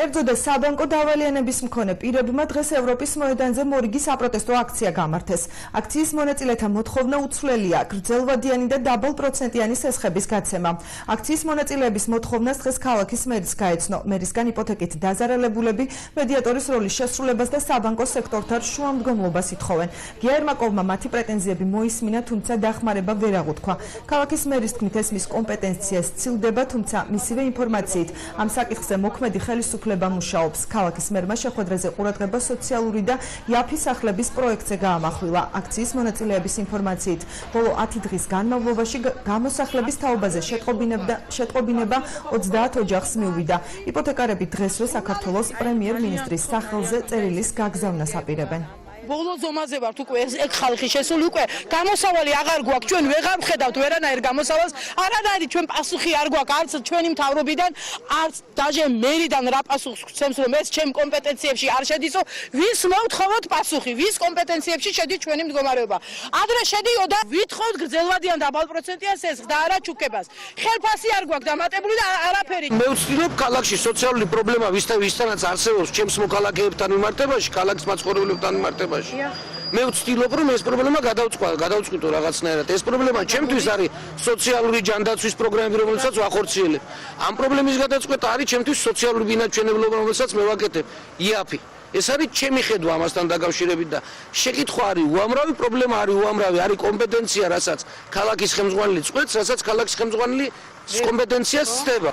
კერძო საბანკო დავალიანების მქონე პირებმა დღეს ევროპის მოედანზე მორიგი საპროტესტო აქცია გამართეს. აქციის მონაწილეთა მოთხოვნა უცვლელია გრძელვადიანი და დაბალპროცენტიანი სესხების გაცემა. აქციის მონაწილეების მოთხოვნას დღეს ქალაქის მერის გაეცნო. მერისგან იპოთეკით დაზარალებულები მედიატორის როლის შესრულებას და საბანკო სექტორთან შუამდგომლობას ითხოვენ. გია ერმაკოვმა მათი პრეტენზიები მოისმინა, თუმცა დახმარება ვერ აღუთქვა. ქალაქის მერის თქმით ეს მის კომპეტენციას სცილდება, თუმცა მისივე ინფორმაციით ამ საკითხზე მოქმედი ხელისუფლება მუშაობს. ქალაქის მერმა შეხვედრაზე ყურადღება სოციალური და იაფი სახლების პროექტზე გაამახვილა. აქციის მონაწილეების ინფორმაციით, ბოლო 10 დღის განმავლობაში გამოსახლების თაობაზე შეტყობინება 30 ოჯახს მიუვიდა. იპოთეკარები დღესვე საქართველოს პრემიერ-მინისტრის სახელზე წერილის გაგზავნას აპირებენ. ბოლო ზომაზე ვართ უკვე ეგ ხალხი შესული უკვე გამოსავალი აღარ გვაქვს ჩვენ ვეღარ ვხედავთ ვერანაირ გამოსავალს არანაირი ჩვენ პასუხი არ გვაქვს არც ჩვენი მთავრობიდან არც დაჟე მერიდან რა პასუხს გვცემს რომ ეს ჩემ კომპეტენციებში არ შედისო ვის მოვთხოვოთ პასუხი ვის კომპეტენციებში შედის ჩვენი მდგომარეობა ადრე შედიოდა ვითხოვთ გრძელვადიან დაბალპროცენტიან სესხს და არა ჩუქებას ხელფასი არ გვაქვს დამატებული და არაფერი მე ვცდილობ ქალაქში სოციალური პრობლემა ვისთანაც არსებობს ჩემს მოქალაქეებთან მიმართებაში ქალაქის მაცხოვრებლებთან მიმართებაში მე ვცდილობ რომ ეს პრობლემა გადავწყვიტო რაღაცნაირად ეს პრობლემა ჩემთვის არის სოციალური ჯანდაცვის პროგრამები რომელსაც ვახორციელებ ამ პრობლემის გადაწყვეტა არის ჩემთვის სოციალური ბინაჩვენებლობა რომელსაც მე ვაკეთებ იაფი ეს არის ჩემი ხედვა ამასთან დაკავშირებით და შეკითხვა არის უამრავი პრობლემა არის უამრავი არის კომპეტენცია რასაც ქალაქის ხელმძღვანელი წყვეტს რასაც ქალაქის ხელმძღვანელი კომპეტენციას ცდება